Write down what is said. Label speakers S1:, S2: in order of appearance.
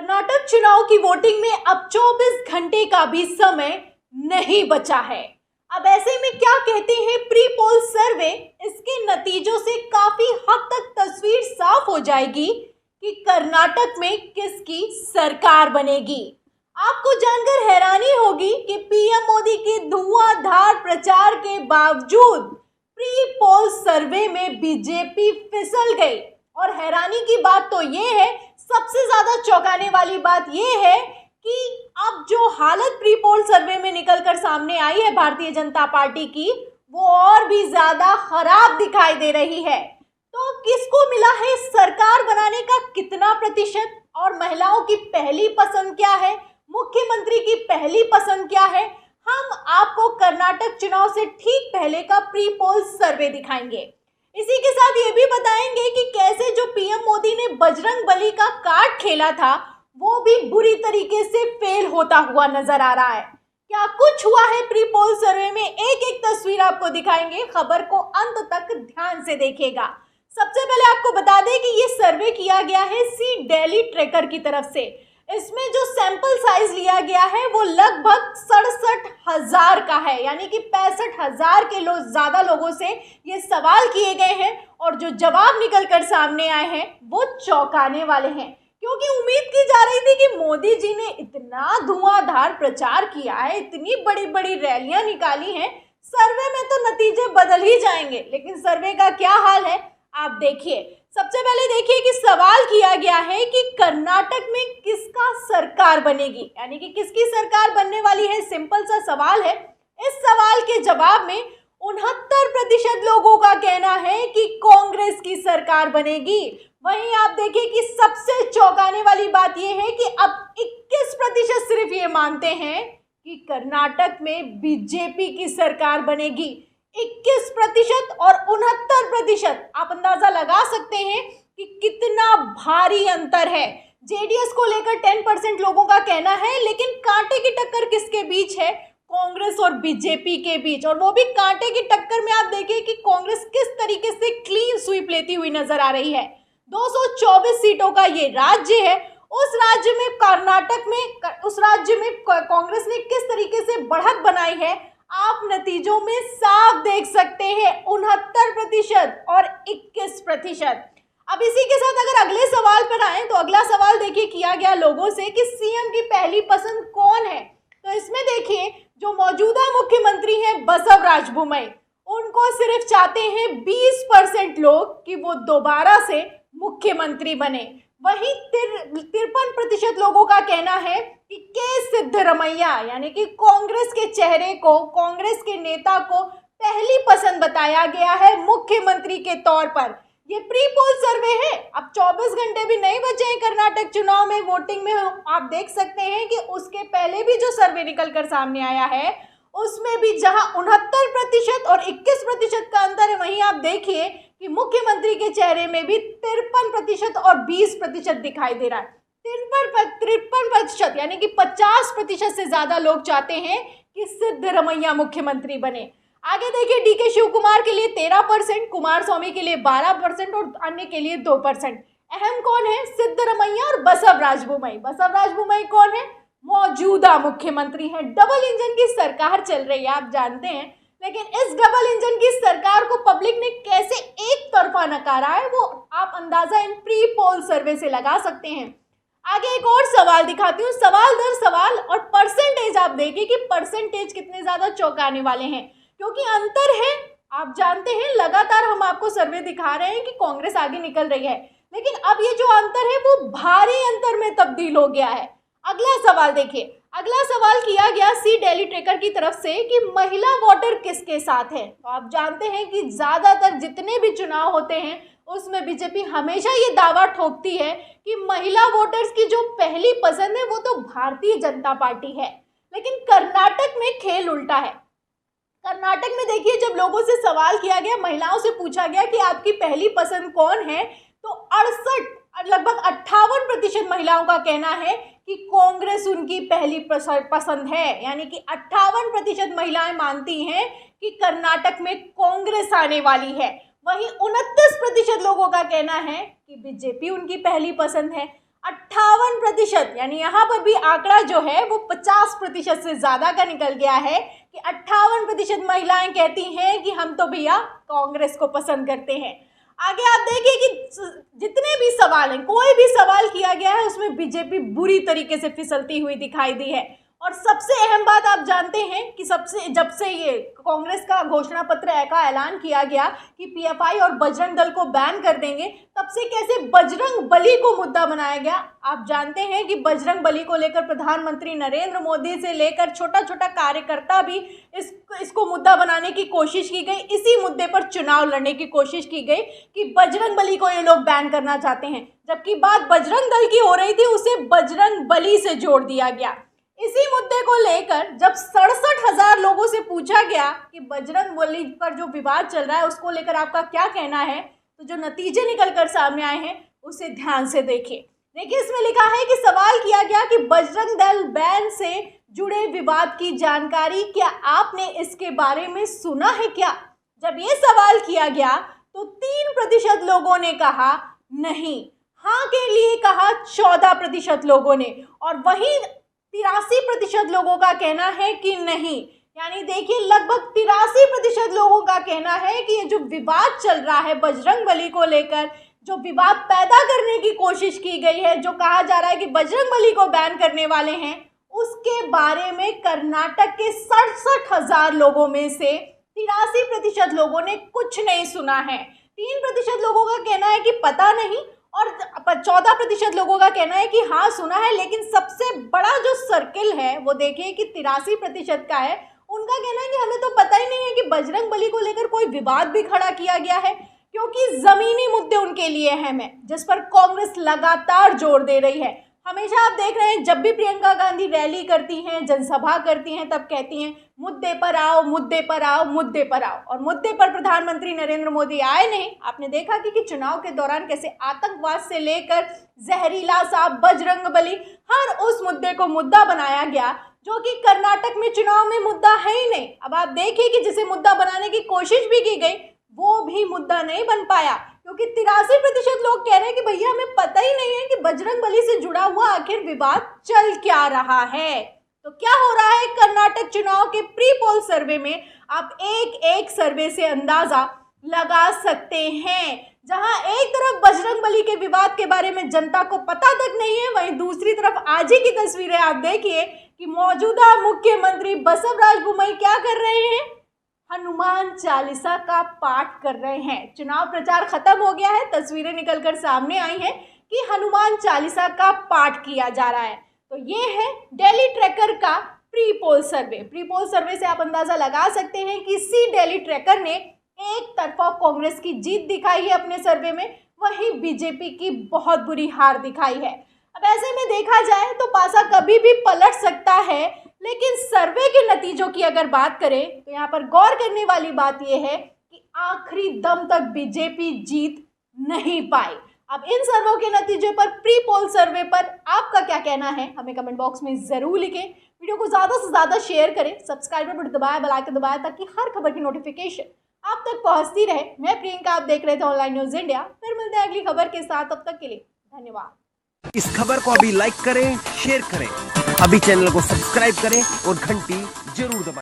S1: कर्नाटक चुनाव की वोटिंग में अब 24 घंटे का भी समय नहीं बचा है। अब ऐसे में क्या कहते हैं प्री पोल सर्वे, इसके नतीजों से काफी हद तक तस्वीर साफ हो जाएगी कि कर्नाटक में किसकी सरकार बनेगी। आपको जानकर हैरानी होगी कि पीएम मोदी के धुआंधार प्रचार के बावजूद प्री पोल सर्वे में बीजेपी फिसल गई। और हैरानी की बात तो ये है, सबसे ज्यादा चौंकाने वाली बात ये है कि अब जो हालत प्री पोल सर्वे में निकलकर सामने आई है भारतीय जनता पार्टी की, वो और भी ज्यादा खराब दिखाई दे रही है। तो किसको मिला है सरकार बनाने का कितना प्रतिशत, और महिलाओं की पहली पसंद क्या है, मुख्यमंत्री की पहली पसंद क्या है, हम आपको कर्नाटक चुनाव से ठीक पहले का प्री पोल सर्वे दिखाएंगे। इसी के साथ ये भी बताएंगे कि कैसे जो पीएम मोदी ने बजरंग बली का कार्ड खेला था वो भी बुरी तरीके से फेल होता हुआ नजर आ रहा है। क्या कुछ हुआ है प्री पोल सर्वे में, एक एक तस्वीर आपको दिखाएंगे। खबर को अंत तक ध्यान से देखिएगा। सबसे पहले आपको बता दें कि ये सर्वे किया गया है सी डेली ट्रैकर की तरफ से। इसमें जो सैंपल साइज लिया गया है वो लगभग 67,000 का है, यानी कि 65,000 के ज्यादा लोगों से ये सवाल किए गए हैं और जो जवाब निकल कर सामने आए हैं वो चौंकाने वाले हैं। क्योंकि उम्मीद की जा रही थी कि मोदी जी ने इतना धुआंधार प्रचार किया है, इतनी बड़ी बड़ी रैलियां निकाली हैं, सर्वे में तो नतीजे बदल ही जाएंगे। लेकिन सर्वे का क्या हाल है आप देखिए। सबसे पहले देखिए कि सवाल किया गया है कि कर्नाटक में किसका सरकार बनेगी, यानी कि किसकी सरकार बनने वाली है। सिंपल सा सवाल है। इस सवाल के जवाब में 69% लोगों का कहना है कि कांग्रेस की सरकार बनेगी। वहीं आप देखिए कि सबसे चौंकाने वाली बात यह है कि अब 21% सिर्फ ये मानते हैं कि कर्नाटक में बीजेपी की सरकार बनेगी। 21% और 69%, आप अंदाजा लगा सकते हैं कि कितना भारी अंतर है। जेडीएस को लेकर 10% लोगों का कहना है, लेकिन कांटे की टक्कर किसके बीच है, कांग्रेस और बीजेपी के बीच। और वो भी कांटे की टक्कर में आप देखिए कि कांग्रेस किस तरीके से क्लीन स्वीप लेती हुई नजर आ रही है। 224 सीटों का ये राज्य है। उस राज्य में कर्नाटक में उस राज्य में कांग्रेस ने किस तरीके से बढ़त बनाई है आप नतीजों में साफ देख सकते हैं। 69% और 21%। अब इसी के साथ अगर अगले सवाल पर आए तो अगला सवाल देखिए किया गया लोगों से कि सीएम की पहली पसंद कौन है। तो इसमें देखिए जो मौजूदा मुख्यमंत्री हैं बसवराज बोम्मई, उनको सिर्फ चाहते हैं 20% लोग कि वो दोबारा से मुख्यमंत्री बने। वहीं 53% लोगों का कहना है कि के सिद्धरमैया, यानी कि कांग्रेस के चेहरे को, कांग्रेस के नेता को पहली पसंद बताया गया है मुख्यमंत्री के तौर पर। ये प्री पोल सर्वे है। अब 24 घंटे भी नहीं बचे हैं कर्नाटक चुनाव में वोटिंग में। आप देख सकते हैं कि उसके पहले भी जो सर्वे निकल कर सामने आया है उसमें भी जहां 69% और 21% का अंतर है, वहीं आप देखिए कि मुख्यमंत्री के चेहरे में भी 53% और 20% दिखाई दे रहा है। 53%, यानी कि 50% से ज्यादा लोग चाहते हैं कि सिद्धरमैया मुख्यमंत्री बने। आगे देखिए डीके शिव कुमार के लिए 13%, कुमारस्वामी के लिए 12% और अन्य के लिए 2%। अहम कौन है, सिद्धरमैया और बसवराज बोम्मई। बसवराज बोम्मई कौन है, मौजूदा मुख्यमंत्री हैं। डबल इंजन की सरकार चल रही है आप जानते हैं, लेकिन इस डबल इंजन की सरकार को पब्लिक ने कैसे एक तरफा नकारा है वो आप अंदाजा इन प्री पोल सर्वे से लगा सकते हैं। आगे एक और सवाल दिखाती हूँ, सवाल दर सवाल और परसेंटेज आप देखिए कि परसेंटेज कितने ज्यादा चौंकाने वाले हैं। क्योंकि अंतर है, आप जानते हैं लगातार हम आपको सर्वे दिखा रहे हैं कि कांग्रेस आगे निकल रही है, लेकिन अब ये जो अंतर है वो भारी अंतर में तब्दील हो गया है। अगला सवाल देखिए। अगला सवाल किया गया सी डेली ट्रैकर की तरफ से कि महिला वोटर किसके साथ है। तो आप जानते हैं कि ज्यादातर जितने भी चुनाव होते हैं उसमें बीजेपी हमेशा ये दावा ठोकती है कि महिला वोटर्स की जो पहली पसंद है वो तो भारतीय जनता पार्टी है। लेकिन कर्नाटक में खेल उल्टा है। कर्नाटक में देखिए जब लोगों से सवाल किया गया, महिलाओं से पूछा गया कि आपकी पहली पसंद कौन है, तो 68 लगभग 58% महिलाओं का कहना है कि कांग्रेस उनकी पहली पसंद है। यानी कि 58% महिलाएं मानती हैं कि कर्नाटक में कांग्रेस आने वाली है। वहीं 29% लोगों का कहना है कि बीजेपी उनकी पहली पसंद है। 58%, यानी यहाँ पर भी आंकड़ा जो है वो 50% से ज्यादा का निकल गया है कि 58% महिलाएं कहती हैं कि हम तो भैया कांग्रेस को पसंद करते हैं। आगे आप देखिए कि जितने भी सवाल हैं, कोई भी सवाल किया गया है उसमें बीजेपी बुरी तरीके से फिसलती हुई दिखाई दी है। और सबसे अहम बात आप जानते हैं कि जब से ये कांग्रेस का घोषणा पत्र का ऐलान किया गया कि पीएफआई और बजरंग दल को बैन कर देंगे, तब से कैसे बजरंग बली को मुद्दा बनाया गया। आप जानते हैं कि बजरंग बली को लेकर प्रधानमंत्री नरेंद्र मोदी से लेकर छोटा छोटा कार्यकर्ता भी इसको मुद्दा बनाने की कोशिश की गई। इसी मुद्दे पर चुनाव लड़ने की कोशिश की गई कि बजरंग बली को ये लोग बैन करना चाहते हैं, जबकि बात बजरंग दल की हो रही थी, उसे बजरंग बली से जोड़ दिया गया। इसी मुद्दे को लेकर जब 67,000 लोगों से पूछा गया कि बजरंग बली पर जो विवाद चल रहा है उसको लेकर आपका क्या कहना है, तो जो नतीजे निकल कर सामने आए हैं उसे ध्यान से देखिए। इसमें लिखा है कि सवाल किया गया कि बजरंग दल बैन से जुड़े विवाद की जानकारी, क्या आपने इसके बारे में सुना है क्या? जब ये सवाल किया गया तो 3% लोगों ने कहा नहीं, हाँ के लिए कहा 14% लोगों ने, और वहीं 83% लोगों का कहना है कि नहीं। यानी देखिए लगभग 83% लोगों का कहना है कि ये जो विवाद चल रहा है बजरंग बली को लेकर, जो विवाद पैदा करने की कोशिश की गई है, जो कहा जा रहा है कि बजरंग बली को बैन करने वाले हैं, उसके बारे में कर्नाटक के 67,000 लोगों में से 83% लोगों ने कुछ नहीं सुना है। 3% लोगों का कहना है कि पता नहीं, और 14% लोगों का कहना है कि हाँ सुना है। लेकिन सबसे बड़ा जो सर्किल है वो देखिए कि 83% का है, उनका कहना है कि हमें तो पता ही नहीं है कि बजरंग बली को लेकर कोई विवाद भी खड़ा किया गया है, क्योंकि जमीनी मुद्दे उनके लिए अहम है, जिस पर कांग्रेस लगातार जोर दे रही है। हमेशा आप देख रहे हैं जब भी प्रियंका गांधी रैली करती हैं, जनसभा करती हैं, तब कहती हैं मुद्दे पर आओ, मुद्दे पर आओ, मुद्दे पर आओ, और मुद्दे पर प्रधानमंत्री नरेंद्र मोदी आए नहीं। आपने देखा कि चुनाव के दौरान कैसे आतंकवाद से लेकर जहरीला सांप, बजरंग बली, हर उस मुद्दे को मुद्दा बनाया गया जो कि कर्नाटक में चुनाव में मुद्दा है ही नहीं। अब आप देखिए कि जिसे मुद्दा बनाने की कोशिश भी की गई वो भी मुद्दा नहीं बन पाया, क्योंकि 83% लोग कह रहे हैं कि भैया हमें पता ही नहीं है कि बजरंग बली से जुड़ा हुआ आखिर विवाद चल क्या रहा है। तो क्या हो रहा है कर्नाटक चुनाव के प्री पोल सर्वे में, आप एक सर्वे से अंदाजा लगा सकते हैं। जहां एक तरफ बजरंग बली के विवाद के बारे में जनता को पता तक नहीं है, वहीं दूसरी तरफ आज ही की तस्वीरें आप देखिए कि मौजूदा मुख्यमंत्री बसवराज बोम्मई क्या कर रहे हैं, हनुमान चालीसा का पाठ कर रहे हैं। चुनाव प्रचार खत्म हो गया है, तस्वीरें निकलकर सामने आई हैं कि हनुमान चालीसा का पाठ किया जा रहा है। तो ये है डेली ट्रैकर का प्री पोल सर्वे। प्री पोल सर्वे से आप अंदाजा लगा सकते हैं कि इसी डेली ट्रैकर ने एक तरफा कांग्रेस की जीत दिखाई है अपने सर्वे में, वहीं बीजेपी की बहुत बुरी हार दिखाई है। अब ऐसे में देखा जाए तो पासा कभी भी पलट सकता है, लेकिन सर्वे के नतीजों की अगर बात करें तो यहाँ पर गौर करने वाली बात यह है कि आखिरी दम तक बीजेपी जीत नहीं पाई। अब इन सर्वे के नतीजे पर, प्री पोल सर्वे पर आपका क्या कहना है, हमें कमेंट बॉक्स में जरूर लिखें। वीडियो को ज़्यादा से ज़्यादा शेयर करें, सब्सक्राइब बटन दबाएं, बेल आइकन दबाएं, ताकि हर खबर की नोटिफिकेशन आप तक पहुंचती रहे। मैं प्रियंका, आप देख रहे थे ऑनलाइन न्यूज़ इंडिया। फिर मिलते हैं अगली खबर के साथ, तब तक के लिए धन्यवाद।
S2: इस खबर को अभी लाइक करें, शेयर करें, अभी चैनल को सब्सक्राइब करें और घंटी जरूर दबाएं।